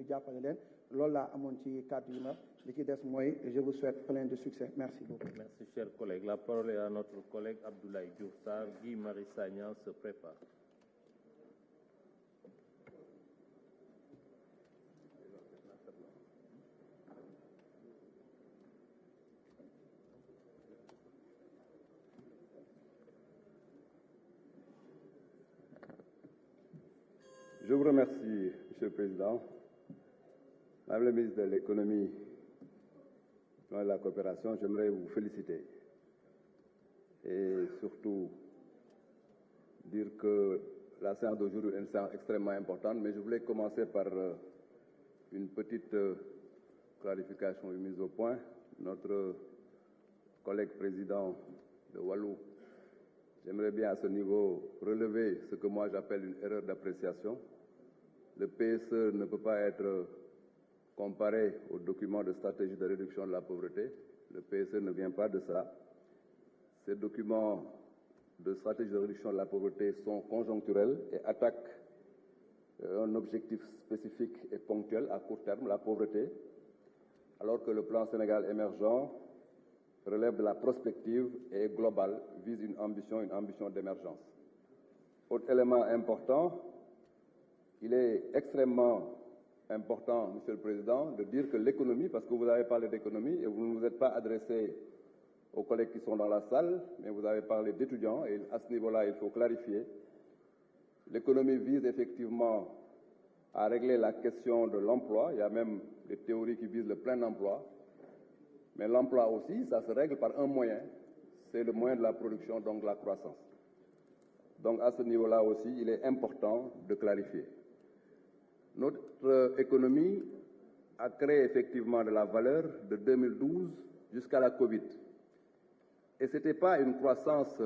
jàppale leen loolu laa amoon ci kàddu yi ma li ci des mooy je vous souhaite plein de succès merci beaucoup. Merci cher collègue. La parole est à notre collègue Abdoulaye Diouf Sarr. Guy Marius Sagna se prépare. Je vous remercie, Monsieur le Président. Madame la ministre de l'Économie et de la Coopération, j'aimerais vous féliciter et surtout dire que la séance d'aujourd'hui est une séance extrêmement importante, mais je voulais commencer par une petite clarification et mise au point. Notre collègue président de Wallu, j'aimerais bien à ce niveau relever ce que moi j'appelle une erreur d'appréciation. Le PSE ne peut pas être comparé au document de stratégie de réduction de la pauvreté. Le PSE ne vient pas de ça. Ces documents de stratégie de réduction de la pauvreté sont conjoncturels et attaquent un objectif spécifique et ponctuel à court terme, la pauvreté, alors que le plan Sénégal émergent relève de la prospective et globale, vise une ambition d'émergence. Autre élément important, il est extrêmement important, Monsieur le Président, de dire que l'économie, parce que vous avez parlé d'économie et vous ne vous êtes pas adressé aux collègues qui sont dans la salle, mais vous avez parlé d'étudiants et à ce niveau-là, il faut clarifier. L'économie vise effectivement à régler la question de l'emploi. Il y a même des théories qui visent le plein emploi. Mais l'emploi aussi, ça se règle par un moyen, c'est le moyen de la production, donc la croissance. Donc à ce niveau-là aussi, il est important de clarifier. Notre économie a créé effectivement de la valeur de 2012 jusqu'à la Covid. Et ce n'était pas une croissance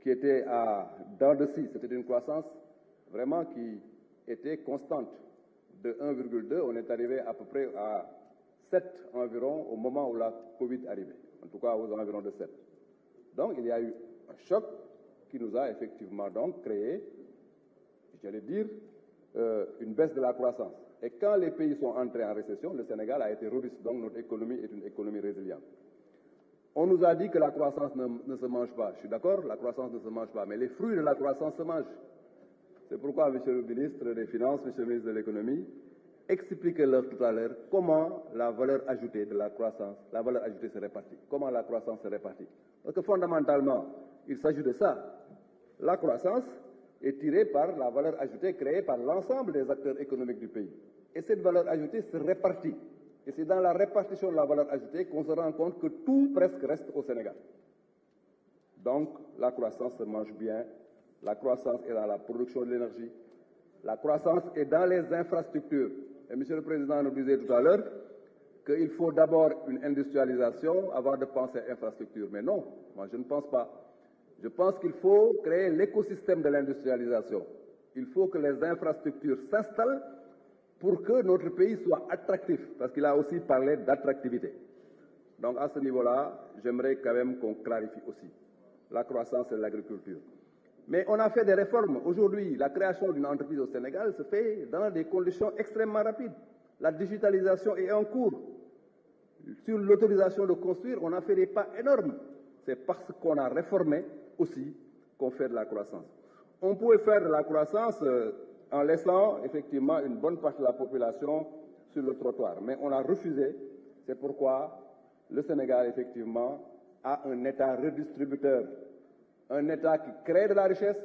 qui était à dents de scie, c'était une croissance vraiment qui était constante. De 1,2, on est arrivé à peu près à 7 environ au moment où la Covid arrivait, en tout cas aux environs de 7. Donc il y a eu un choc qui nous a effectivement donc créé, j'allais dire, une baisse de la croissance. Et quand les pays sont entrés en récession, le Sénégal a été robuste, donc notre économie est une économie résiliente. On nous a dit que la croissance ne se mange pas. Je suis d'accord, la croissance ne se mange pas, mais les fruits de la croissance se mangent. C'est pourquoi, Monsieur le ministre des Finances, Monsieur le ministre de l'Économie, expliquez-leur tout à l'heure comment la valeur ajoutée de la croissance, la valeur ajoutée se répartit, comment la croissance se répartit. Parce que fondamentalement, il s'agit de ça. La croissance est tirée par la valeur ajoutée créée par l'ensemble des acteurs économiques du pays. Et cette valeur ajoutée se répartit. Et c'est dans la répartition de la valeur ajoutée qu'on se rend compte que tout presque reste au Sénégal. Donc, la croissance se mange bien. La croissance est dans la production de l'énergie. La croissance est dans les infrastructures. Et Monsieur le Président nous disait tout à l'heure qu'il faut d'abord une industrialisation avant de penser à infrastructure. Mais non, moi je ne pense pas. Je pense qu'il faut créer l'écosystème de l'industrialisation. Il faut que les infrastructures s'installent pour que notre pays soit attractif, parce qu'il a aussi parlé d'attractivité. Donc à ce niveau-là, j'aimerais quand même qu'on clarifie aussi la croissance et l'agriculture. Mais on a fait des réformes. Aujourd'hui, la création d'une entreprise au Sénégal se fait dans des conditions extrêmement rapides. La digitalisation est en cours. Sur l'autorisation de construire, on a fait des pas énormes. C'est parce qu'on a réformé aussi qu'on fait de la croissance. On pouvait faire de la croissance en laissant effectivement une bonne partie de la population sur le trottoir. Mais on a refusé. C'est pourquoi le Sénégal, effectivement, a un État redistributeur. Un État qui crée de la richesse,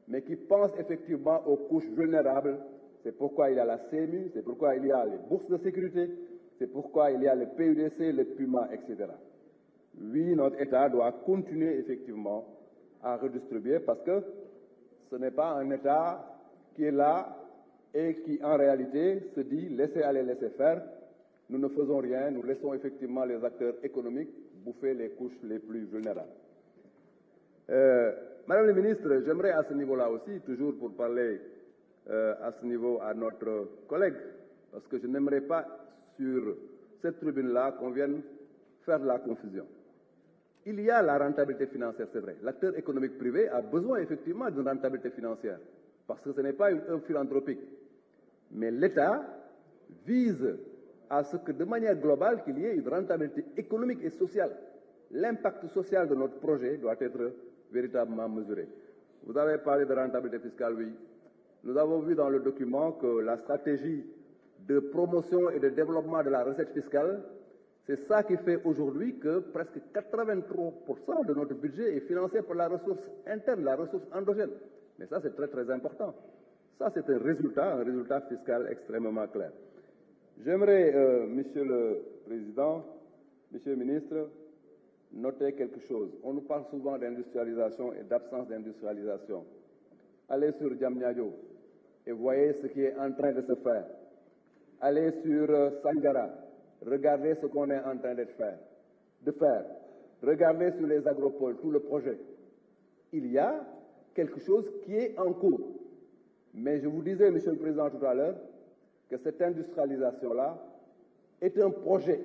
mais qui pense effectivement aux couches vulnérables. C'est pourquoi il y a la CMU, c'est pourquoi il y a les bourses de sécurité, c'est pourquoi il y a le PUDC, le PUMA, etc. Oui, notre État doit continuer effectivement à redistribuer parce que ce n'est pas un État qui est là et qui en réalité se dit laissez aller, laissez faire. Nous ne faisons rien, nous laissons effectivement les acteurs économiques bouffer les couches les plus vulnérables. Madame la ministre, j'aimerais à ce niveau-là aussi, toujours pour parler à ce niveau à notre collègue, parce que je n'aimerais pas sur cette tribune-là qu'on vienne faire de la confusion. Il y a la rentabilité financière, c'est vrai. L'acteur économique privé a besoin effectivement d'une rentabilité financière, parce que ce n'est pas une œuvre philanthropique. Mais l'État vise à ce que de manière globale, qu'il y ait une rentabilité économique et sociale. L'impact social de notre projet doit être véritablement mesuré. Vous avez parlé de rentabilité fiscale, oui. Nous avons vu dans le document que la stratégie de promotion et de développement de la recette fiscale, c'est ça qui fait aujourd'hui que presque 83% de notre budget est financé par la ressource interne, la ressource endogène. Mais ça, c'est très, très important. Ça, c'est un résultat fiscal extrêmement clair. J'aimerais, Monsieur le Président, Monsieur le Ministre, noter quelque chose. On nous parle souvent d'industrialisation et d'absence d'industrialisation. Allez sur Diamniadio et voyez ce qui est en train de se faire. Allez sur Sangara, regardez ce qu'on est en train de faire. Regardez sur les agropoles, tout le projet. Il y a quelque chose qui est en cours. Mais je vous disais, Monsieur le Président, tout à l'heure, que cette industrialisation-là est un projet.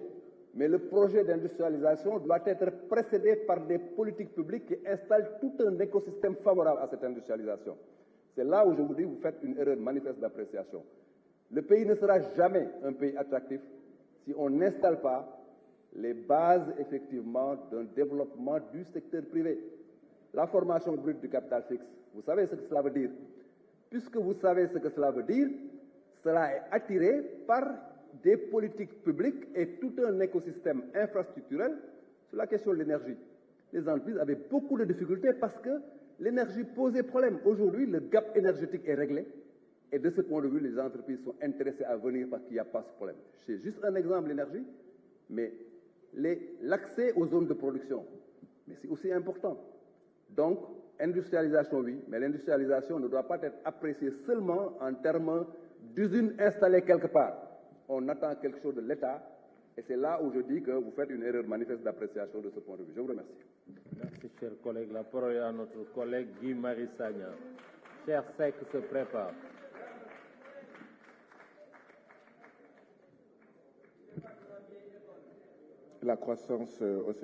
Mais le projet d'industrialisation doit être précédé par des politiques publiques qui installent tout un écosystème favorable à cette industrialisation. C'est là où je vous dis, vous faites une erreur manifeste d'appréciation. Le pays ne sera jamais un pays attractif si on n'installe pas les bases, effectivement, d'un développement du secteur privé. La formation brute du capital fixe, vous savez ce que cela veut dire. Puisque vous savez ce que cela veut dire, cela est attiré par des politiques publiques et tout un écosystème infrastructurel sur la question de l'énergie. Les entreprises avaient beaucoup de difficultés parce que l'énergie posait problème. Aujourd'hui, le gap énergétique est réglé et de ce point de vue, les entreprises sont intéressées à venir parce qu'il n'y a pas ce problème. C'est juste un exemple, l'énergie, mais l'accès aux zones de production, mais c'est aussi important. Donc, industrialisation, oui, mais l'industrialisation ne doit pas être appréciée seulement en termes d'usines installées quelque part. On attend quelque chose de l'État, et c'est là où je dis que vous faites une erreur manifeste d'appréciation de ce point de vue. Je vous remercie. Merci, cher collègue. La parole est à notre collègue Guy Marissagna. Cher Sec se prépare. La croissance au Sénégal.